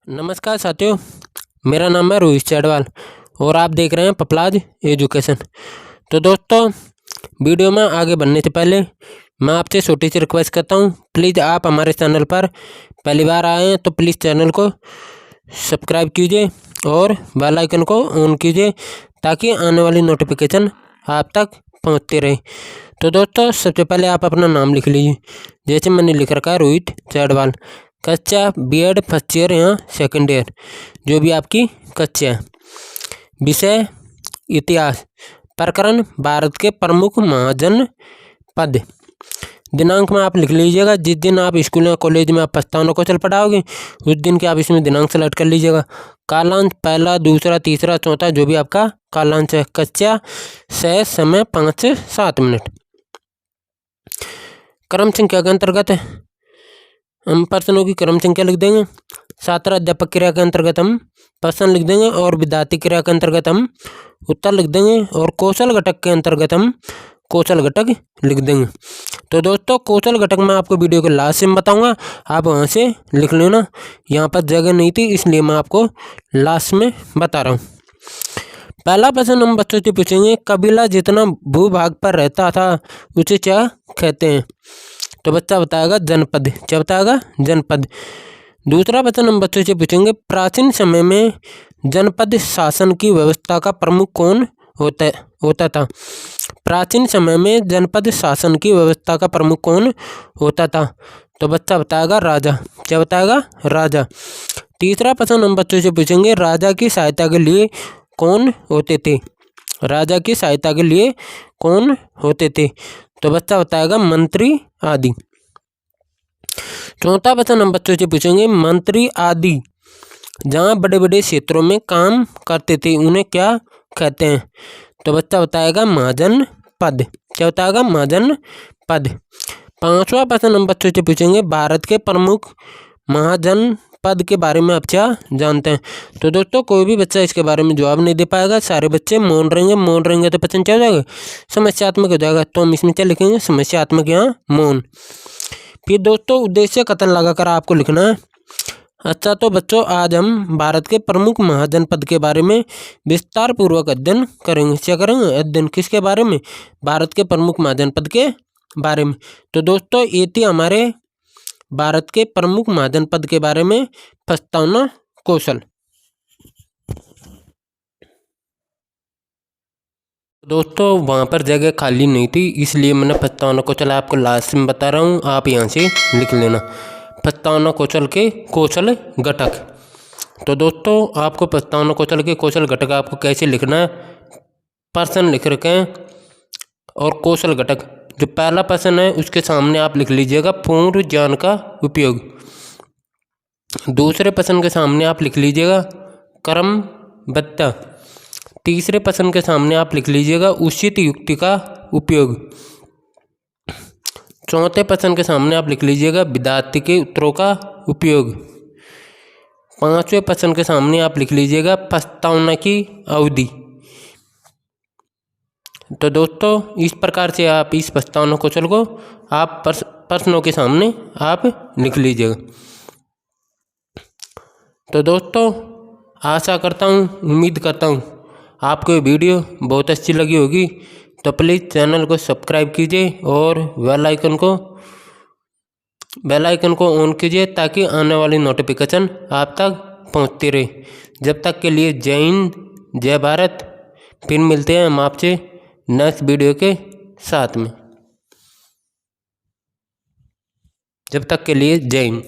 नमस्कार साथियों, मेरा नाम है रोहित चैडवाल और आप देख रहे हैं पपलाज एजुकेशन। तो दोस्तों, वीडियो में आगे बढ़ने से पहले मैं आपसे छोटी सी रिक्वेस्ट करता हूं, प्लीज़ आप हमारे चैनल पर पहली बार आए हैं तो प्लीज़ चैनल को सब्सक्राइब कीजिए और बेल आइकन को ऑन कीजिए ताकि आने वाली नोटिफिकेशन आप तक पहुंचती रहे। तो दोस्तों, सबसे पहले आप अपना नाम लिख लीजिए। जैसे मैंने लिख रखा है रोहित चैडवाल, कक्षा बीएड फर्स्ट ईयर या सेकेंड ईयर, जो भी आपकी कक्षा है। विषय इतिहास, प्रकरण भारत के प्रमुख महाजनपद। दिनांक में आप लिख लीजिएगा जिस दिन आप स्कूल या कॉलेज में आप प्रस्तावना कौशल पढ़ाओगे उस दिन के आप इसमें दिनांक सेलेक्ट कर लीजिएगा। कालांश पहला, दूसरा, तीसरा, चौथा, जो भी आपका कालांश है। कक्षा से समय 5 से 7 मिनट। क्रम संख्या के अंतर्गत हम प्रश्नों की क्रम संख्या लिख देंगे। छात्र अध्यापक क्रिया के अंतर्गत हम प्रश्न लिख देंगे और विद्यार्थी क्रिया के अंतर्गत हम उत्तर लिख देंगे और कौशल घटक के अंतर्गत हम कौशल घटक लिख देंगे। तो दोस्तों, कौशल घटक मैं आपको वीडियो के लास्ट में बताऊंगा, आप वहां से लिख लेना। यहाँ पर जगह नहीं थी इसलिए मैं आपको लास्ट में बता रहा हूँ। पहला प्रश्न हम बच्चों से पूछेंगे, कबीला जितना भूभाग पर रहता था उसे क्या कहते हैं? तो बच्चा बताएगा जनपद। क्या बताएगा? जनपद। दूसरा प्रश्न हम बच्चों से पूछेंगे, प्राचीन समय में जनपद शासन की व्यवस्था का प्रमुख कौन होता था? प्राचीन समय में जनपद शासन की व्यवस्था का प्रमुख कौन होता था? तो बच्चा बताएगा राजा। क्या बताएगा? राजा। तीसरा प्रश्न हम बच्चों से पूछेंगे, राजा की सहायता के लिए कौन होते थे? राजा की सहायता के लिए कौन होते थे? तो बच्चा बताएगा मंत्री आदि। चौथा प्रश्न हम बच्चों से पूछेंगे, मंत्री आदि जहाँ बड़े बड़े क्षेत्रों में काम करते थे उन्हें क्या कहते हैं? तो बच्चा बताएगा महाजन पद। क्या बताएगा? महाजन पद। पांचवा प्रश्न हम बच्चों से पूछेंगे, भारत के प्रमुख महाजन पद के बारे में आप क्या जानते हैं? तो दोस्तों, कोई भी बच्चा इसके बारे में जवाब नहीं दे पाएगा, सारे बच्चे मौन रहेंगे। मौन रहेंगे तो प्रश्न क्या हो जाएगा? समस्यात्मक हो जाएगा। तो हम इसमें क्या लिखेंगे? समस्यात्मक, यहाँ मौन। फिर दोस्तों, उद्देश्य कथन लगाकर आपको लिखना है। अच्छा, तो बच्चों, आज हम भारत के प्रमुख महाजनपद के बारे में विस्तार पूर्वक अध्ययन करेंगे। क्या करेंगे? अध्ययन। किसके बारे में? भारत के प्रमुख महाजनपद के बारे में। तो दोस्तों, ये थी हमारे भारत के प्रमुख महाजनपद के बारे में प्रस्तावना कौशल। दोस्तों, वहाँ पर जगह खाली नहीं थी इसलिए मैंने प्रस्तावना कौशल आपको लास्ट में बता रहा हूँ, आप यहाँ से लिख लेना। प्रस्तावना कौशल के कौशल घटक। तो दोस्तों, आपको प्रस्तावना कौशल के कौशल घटक आपको कैसे लिखना है, प्रश्न लिख रखे हैं और कौशल घटक। जो पहला प्रश्न है उसके सामने आप लिख लीजिएगा पूर्ण ज्ञान का उपयोग। दूसरे प्रश्न के सामने आप लिख लीजिएगा क्रमबद्धता। तीसरे प्रश्न के सामने आप लिख लीजिएगा उचित युक्ति का उपयोग। चौथे प्रश्न के सामने आप लिख लीजिएगा विद्यार्थी के उत्तरों का उपयोग। पांचवें प्रश्न के सामने आप लिख लीजिएगा प्रस्तावना की अवधि। तो दोस्तों, इस प्रकार से आप इस प्रस्तावना कौशल को आप प्रश्नों के सामने आप लिख लीजिएगा। तो दोस्तों, आशा करता हूँ, उम्मीद करता हूँ आपको ये वीडियो बहुत अच्छी लगी होगी। तो प्लीज़ चैनल को सब्सक्राइब कीजिए और बेल आइकन को ऑन कीजिए ताकि आने वाली नोटिफिकेशन आप तक पहुंचती रहे। जब तक के लिए जय हिंद, जय भारत। फिर मिलते हैं हम आपसे नेक्स्ट वीडियो के साथ में। जब तक के लिए जय हिंद।